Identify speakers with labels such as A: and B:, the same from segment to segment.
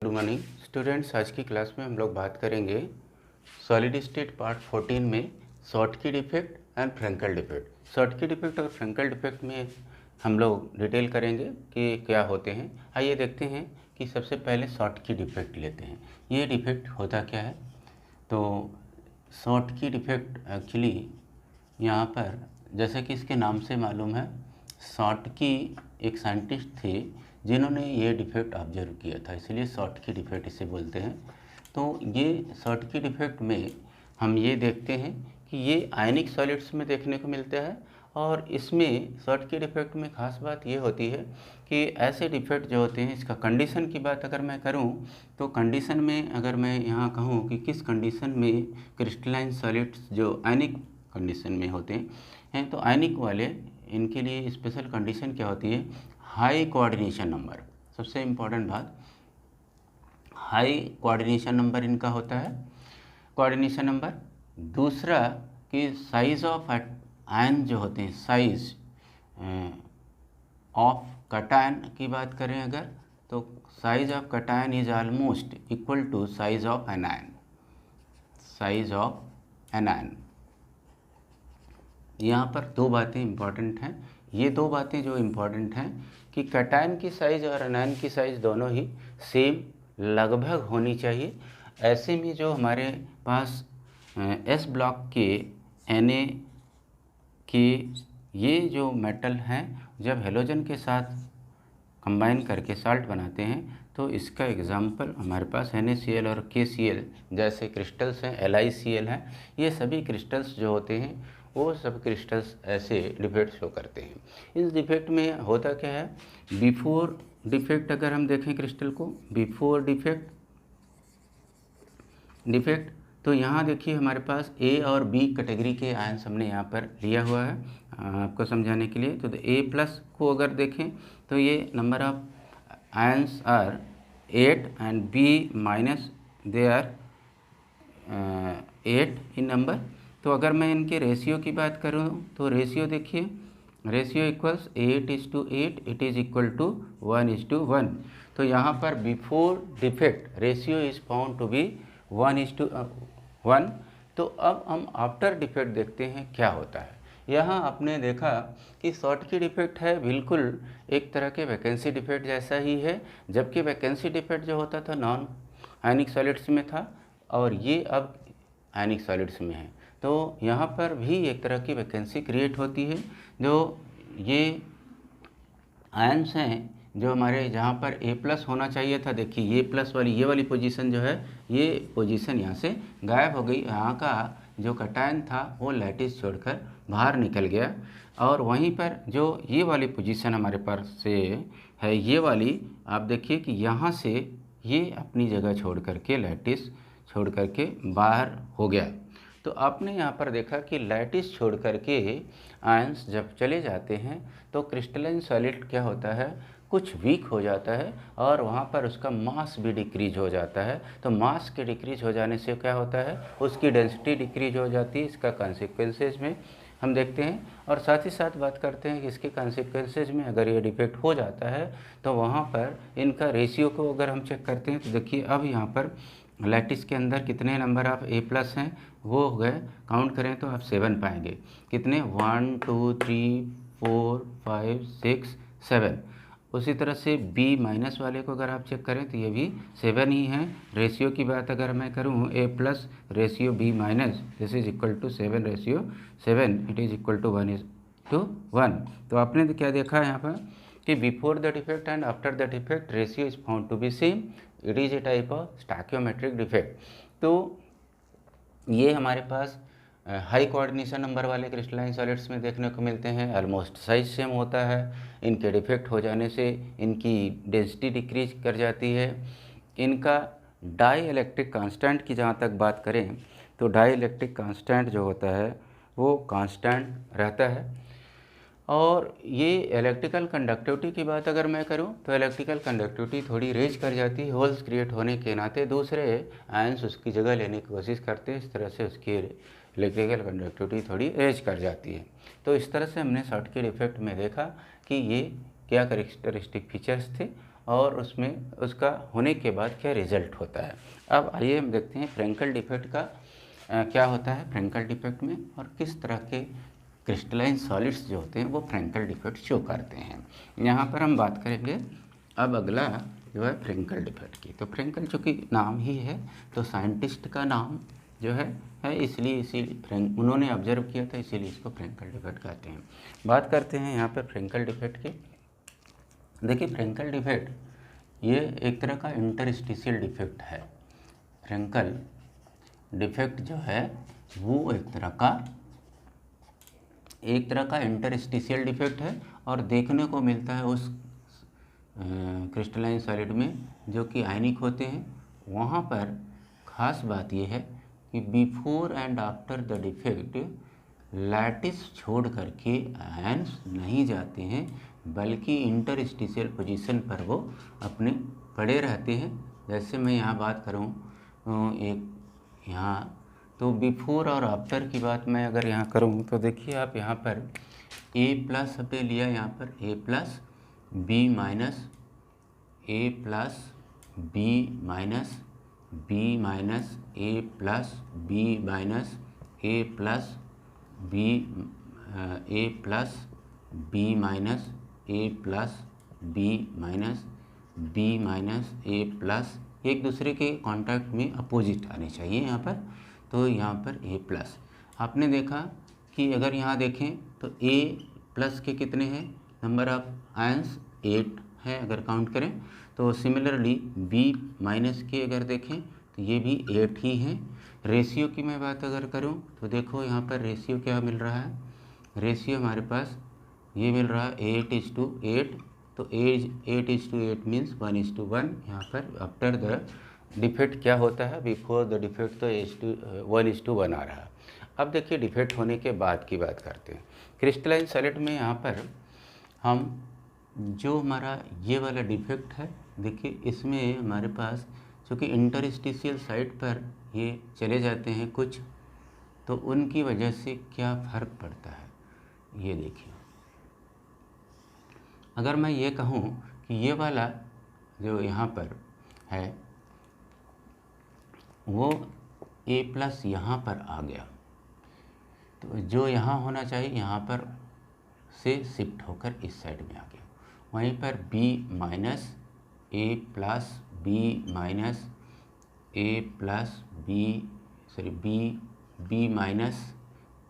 A: Good morning students. आज की class में हम लोग बात करेंगे सॉलिड स्टेट पार्ट 14 में Schottky defect and Frenkel defect. Schottky defect और फ्रेंकल डिफेक्ट में हम लोग डिटेल करेंगे कि क्या होते हैं। आइए देखते हैं कि सबसे पहले शॉटकी डिफेक्ट लेते हैं। ये डिफेक्ट होता क्या है? तो शॉटकी डिफेक्ट एक्चुअली यहाँ पर जैसे कि इसके नाम से मालूम है, शॉटकी एक साइंटिस्ट थे जिन्होंने ये डिफेक्ट ऑब्जर्व किया था, इसलिए शॉटकी डिफेक्ट इसे बोलते हैं। तो ये शॉटकी डिफेक्ट में हम ये देखते हैं कि ये आयनिक सॉलिड्स में देखने को मिलता है। और इसमें शॉटकी डिफेक्ट में ख़ास बात ये होती है कि ऐसे डिफेक्ट जो होते हैं, इसका कंडीशन की बात अगर मैं करूं तो कंडीशन में अगर मैं यहाँ कहूँ कि किस कंडीशन में क्रिस्टलाइन सॉलिड्स जो आयनिक कंडीशन में होते हैं, तो आयनिक वाले इनके लिए स्पेशल कंडीशन क्या होती है? High coordination number. सबसे इम्पोर्टेंट बात, हाई कोऑर्डिनेशन नंबर इनका होता है, कोऑर्डिनेशन नंबर। दूसरा कि साइज ऑफ आयन जो होते हैं, साइज ऑफ कटायन की बात करें अगर, तो size of cation is almost equal to size of anion. Size of anion, यहाँ पर दो बातें इम्पॉर्टेंट हैं। ये दो बातें जो इम्पॉर्टेंट हैं कि कटायन की साइज़ और एनायन की साइज़ दोनों ही सेम लगभग होनी चाहिए। ऐसे में जो हमारे पास एस ब्लॉक के Na के ये जो मेटल हैं, जब हेलोजन के साथ कंबाइन करके साल्ट बनाते हैं, तो इसका एग्जाम्पल हमारे पास NaCl और KCl जैसे क्रिस्टल्स हैं, LiCl हैं। ये सभी क्रिस्टल्स जो होते हैं वो सब क्रिस्टल्स ऐसे डिफेक्ट शो करते हैं। इस डिफेक्ट में होता क्या है? बिफोर डिफेक्ट अगर हम देखें क्रिस्टल को, बिफोर डिफेक्ट तो यहाँ देखिए हमारे पास A और B कैटेगरी के आयंस हमने यहाँ पर लिया हुआ है आपको समझाने के लिए। तो A+ को अगर देखें तो ये number of ions are 8 and B- they are 8 in number. तो अगर मैं इनके रेशियो की बात करूँ तो रेशियो देखिए, ratio equals 8:8, it is equal to 1:1। तो यहाँ पर before defect ratio is found to be 1:1। तो अब हम आफ्टर डिफेक्ट देखते हैं क्या होता है। यहाँ आपने देखा कि शॉटकी डिफेक्ट है, बिल्कुल एक तरह के वैकेंसी डिफेक्ट जैसा ही है, जबकि वैकेंसी डिफेक्ट जो होता था नॉन आयनिक सॉलिड्स में था और ये अब आयनिक सॉलिड्स में है। तो यहाँ पर भी एक तरह की वैकेंसी क्रिएट होती है। जो ये आयंस हैं जो हमारे जहाँ पर A+ होना चाहिए था, देखिए ये प्लस वाली ये वाली पोजीशन जो है, ये पोजीशन यहाँ से गायब हो गई। यहाँ का जो कटायन था वो लैटिस छोड़कर बाहर निकल गया, और वहीं पर जो ये वाली पोजीशन हमारे पास से है, ये वाली आप देखिए कि यहाँ से ये अपनी जगह छोड़ करके, लैटिस छोड़ करके बाहर हो गया। तो आपने यहाँ पर देखा कि लैटिस छोड़ करके आयंस जब चले जाते हैं तो क्रिस्टलाइन सॉलिड क्या होता है? कुछ वीक हो जाता है और वहाँ पर उसका मास भी डिक्रीज हो जाता है। तो मास के डिक्रीज हो जाने से क्या होता है? उसकी डेंसिटी डिक्रीज हो जाती है। इसका कॉन्सिक्वेंसेज में हम देखते हैं, और साथ ही साथ बात करते हैं कि इसके कॉन्सिक्वेंसेज में अगर ये डिफेक्ट हो जाता है तो वहाँ पर इनका रेशियो को अगर हम चेक करते हैं तो देखिए अब यहाँ पर लैटिस के अंदर कितने नंबर ऑफ A+ हैं, वो हो गए, काउंट करें तो आप 7 पाएंगे। कितने? 1 2 3 4 5 6 7। उसी तरह से B- वाले को अगर आप चेक करें तो ये भी 7 ही हैं। रेशियो की बात अगर मैं करूँ, A+ ratio B-, this is equal to 7 ratio 7, it is equal to 1:1। तो आपने तो क्या देखा यहाँ पर कि before the defect and after the defect ratio is found to be same, it is a type of stoichiometric defect. तो ये हमारे पास हाई कोऑर्डिनेशन नंबर वाले क्रिस्टलाइन सॉलिड्स में देखने को मिलते हैं। ऑलमोस्ट साइज सेम होता है। इनके डिफेक्ट हो जाने से इनकी डेंसिटी डिक्रीज कर जाती है। इनका डाई इलेक्ट्रिक कांस्टेंट की जहाँ तक बात करें तो डाई इलेक्ट्रिक कांस्टेंट जो होता है वो कांस्टेंट रहता है। और ये इलेक्ट्रिकल कंडक्टिविटी की बात अगर मैं करूं तो इलेक्ट्रिकल कंडक्टिविटी थोड़ी रेज कर जाती है। होल्स क्रिएट होने के नाते दूसरे आयंस उसकी जगह लेने की कोशिश करते हैं, इस तरह से उसकी इलेक्ट्रिकल कंडक्टिविटी थोड़ी रेज कर जाती है। तो इस तरह से हमने शॉटकी डिफेक्ट में देखा कि ये क्या कैरेक्टरिस्टिक फीचर्स थे और उसमें उसका होने के बाद क्या रिजल्ट होता है। अब आइए हम देखते हैं फ्रैंकल डिफेक्ट का क्या होता है फ्रैंकल डिफेक्ट में, और किस तरह के क्रिस्टलाइन सॉलिड्स जो होते हैं वो फ्रैंकल डिफेक्ट शो करते हैं। यहाँ पर हम बात करेंगे अब अगला जो है फ्रैंकल डिफेक्ट की। तो फ्रैंकल चूँकि नाम ही है तो साइंटिस्ट का नाम जो है इसलिए फ्रैंक उन्होंने ऑब्जर्व किया था, इसीलिए इसको फ्रैंकल डिफेक्ट कहते हैं। बात करते हैं यहाँ पर फ्रैंकल डिफेक्ट की। देखिए फ्रैंकल डिफेक्ट ये एक तरह का इंटरस्टिशियल डिफेक्ट है। फ्रैंकल डिफेक्ट जो है वो एक तरह का इंटरस्टिशियल डिफेक्ट है और देखने को मिलता है उस क्रिस्टलाइन सॉलिड में जो कि आयनिक होते हैं। वहाँ पर ख़ास बात यह है कि before and after the defect lattice छोड़ करके आयन्स नहीं जाते हैं, बल्कि इंटरस्टिशियल पोजीशन पर वो अपने पड़े रहते हैं। जैसे मैं यहाँ बात करूँ एक यहाँ, तो बिफोर और आफ्टर की बात मैं अगर यहाँ करूँ तो देखिए आप यहाँ पर ए प्लस हमने लिया, यहाँ पर A plus B minus A plus B minus B minus A plus B minus A plus B A plus B minus A plus B minus B minus A plus, एक दूसरे के contact में opposite आने चाहिए यहाँ पर। तो यहाँ पर ए प्लस आपने देखा कि अगर यहाँ देखें तो ए प्लस के कितने हैं नंबर ऑफ आयंस 8 है अगर काउंट करें। तो सिमिलरली बी माइनस के अगर देखें तो ये भी 8 ही हैं। रेशियो की मैं बात अगर करूं तो देखो यहाँ पर रेशियो क्या मिल रहा है, रेशियो हमारे पास ये मिल रहा है 8:8। तो 8:8 मीन्स 1:1। यहाँ पर आफ्टर द डिफेक्ट क्या होता है, बिफोर द डिफेक्ट तो 1:1 आ रहा। अब देखिए डिफेक्ट होने के बाद की बात करते हैं। क्रिस्टलाइन सॉलिड में यहाँ पर हम जो हमारा ये वाला डिफेक्ट है, देखिए इसमें हमारे पास चूँकि इंटरस्टिशियल साइड पर ये चले जाते हैं कुछ, तो उनकी वजह से क्या फ़र्क पड़ता है ये देखिए। अगर मैं ये कहूँ कि ये वाला जो यहाँ पर है वो ए प्लस यहाँ पर आ गया, तो जो यहाँ होना चाहिए यहाँ पर से शिफ्ट होकर इस साइड में आ गया। वहीं पर B minus A plus B minus A plus B B minus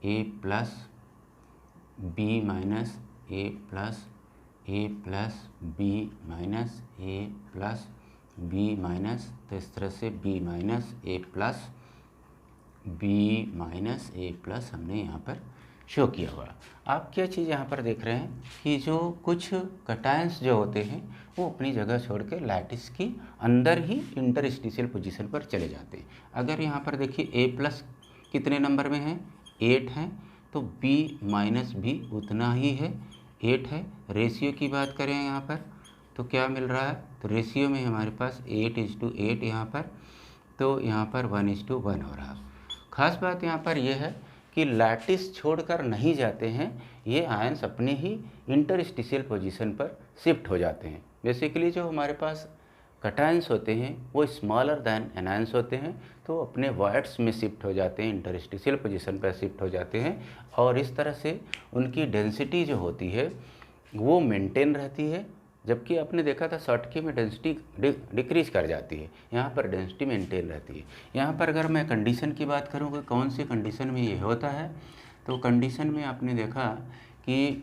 A: A plus B minus A plus B minus A plus B minus, तो इस तरह से B minus A plus B minus A plus हमने यहाँ पर show किया हुआ। आप क्या चीज़ यहाँ पर देख रहे हैं कि जो कुछ कटायंस जो होते हैं वो अपनी जगह छोड़ के लैटिस की अंदर ही इंटरस्टिशियल पोजीशन पर चले जाते हैं। अगर यहाँ पर देखिए ए प्लस कितने नंबर में है 8 हैं, तो बी माइनस भी उतना ही है 8 है। रेशियो की बात करें यहाँ पर तो क्या मिल रहा है, तो रेशियो में हमारे पास 8:8 यहाँ पर, तो यहाँ पर 1:1 हो रहा। ख़ास बात यहाँ पर यह है कि लैटिस छोड़कर नहीं जाते हैं, ये आयंस अपने ही इंटरस्टिशियल पोजीशन पर शिफ्ट हो जाते हैं। बेसिकली जो हमारे पास कटायंस होते हैं वो स्मॉलर दैन एनायंस होते हैं, तो अपने वॉइड्स में शिफ्ट हो जाते हैं, इंटरस्टिशियल पोजीशन पर शिफ्ट हो जाते हैं, और इस तरह से उनकी डेंसिटी जो होती है वो मेंटेन रहती है। जबकि आपने देखा था शॉर्टकी में डेंसिटी डिक्रीज कर जाती है, यहाँ पर डेंसिटी मेंटेन रहती है। यहाँ पर अगर मैं कंडीशन की बात करूँ कि कौन सी कंडीशन में ये होता है, तो कंडीशन में आपने देखा कि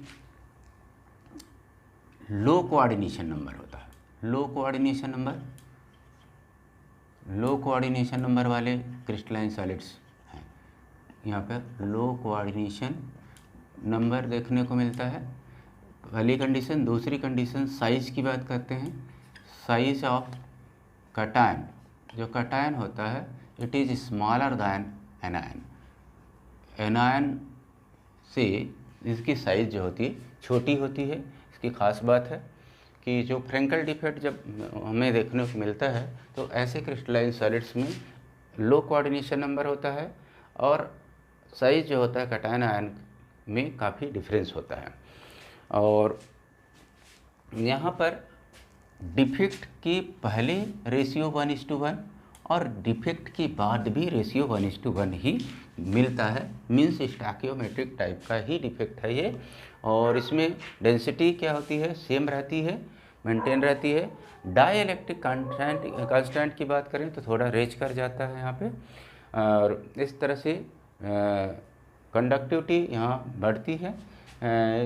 A: लो कोऑर्डिनेशन नंबर होता है। लो कोऑर्डिनेशन नंबर वाले क्रिस्टलाइन सॉलिड्स हैं। यहाँ पर लो कोऑर्डिनेशन नंबर देखने को मिलता है, पहली कंडीशन। दूसरी कंडीशन साइज़ की बात करते हैं। साइज़ ऑफ कटायन, जो कटायन होता है it is smaller than anion. Anion से इसकी साइज़ जो होती है छोटी होती है। इसकी ख़ास बात है कि जो फ्रैंकल डिफेक्ट जब हमें देखने को मिलता है तो ऐसे क्रिस्टलाइन सॉलिड्स में लो कोऑर्डिनेशन नंबर होता है और साइज़ जो होता है कटायन आयन में काफ़ी डिफरेंस होता है। और यहाँ पर डिफेक्ट के पहले रेशियो 1:1 और डिफेक्ट के बाद भी रेशियो 1:1 ही मिलता है, मीन्स स्टैकियोमेट्रिक टाइप का ही डिफेक्ट है ये। और इसमें डेंसिटी क्या होती है, सेम रहती है, मेंटेन रहती है। डाइइलेक्ट्रिक कांस्टेंट की बात करें तो थोड़ा रेज कर जाता है यहाँ पे, और इस तरह से कंडक्टिविटी यहाँ बढ़ती है,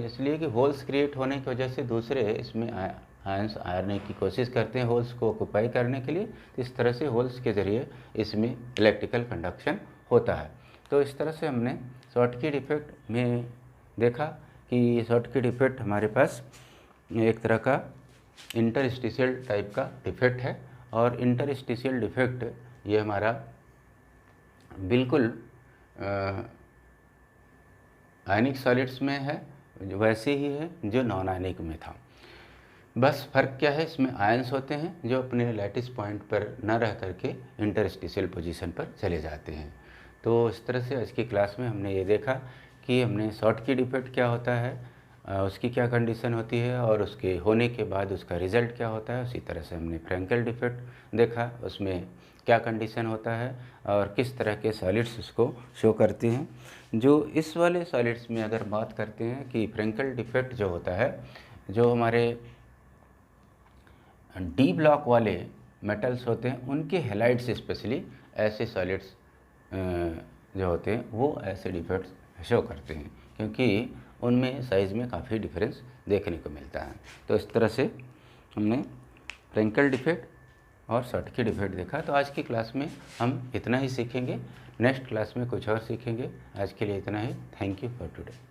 A: इसलिए कि होल्स क्रिएट होने की वजह से दूसरे इसमें आयंस आने की कोशिश करते हैं होल्स को ऑक्यूपाई करने के लिए। तो इस तरह से होल्स के ज़रिए इसमें इलेक्ट्रिकल कंडक्शन होता है। तो इस तरह से हमने शॉर्टकी डिफेक्ट में देखा कि शॉर्टकी डिफेक्ट हमारे पास एक तरह का इंटरस्टिशियल टाइप का डिफेक्ट है, और इंटरस्टिशियल डिफेक्ट ये हमारा बिल्कुल आयनिक सॉलिड्स में है, वैसे ही है जो नॉन आयनिक में था। बस फ़र्क क्या है, इसमें आयंस होते हैं जो अपने लैटिस पॉइंट पर न रह करके इंटरस्टिशियल पोजीशन पर चले जाते हैं। तो इस तरह से आज की क्लास में हमने ये देखा कि हमने शॉर्टकी डिफेक्ट क्या होता है, उसकी क्या कंडीशन होती है, और उसके होने के बाद उसका रिज़ल्ट क्या होता है। उसी तरह से हमने फ्रैंकेल डिफेक्ट देखा, उसमें क्या कंडीशन होता है और किस तरह के सॉलिड्स उसको शो करते हैं। जो इस वाले सॉलिड्स में अगर बात करते हैं कि फ्रैंकेल डिफेक्ट जो होता है, जो हमारे डी ब्लॉक वाले मेटल्स होते हैं उनके हैलाइड्स स्पेशली ऐसे सॉलिड्स जो होते हैं वो ऐसे डिफेक्ट्स शो करते हैं, क्योंकि उनमें साइज़ में काफ़ी डिफरेंस देखने को मिलता है। तो इस तरह से हमने फ्रैंकेल डिफेक्ट और शॉर्टकी डिफेक्ट देखा। तो आज की क्लास में हम इतना ही सीखेंगे, नेक्स्ट क्लास में कुछ और सीखेंगे। आज के लिए इतना ही। Thank you for today.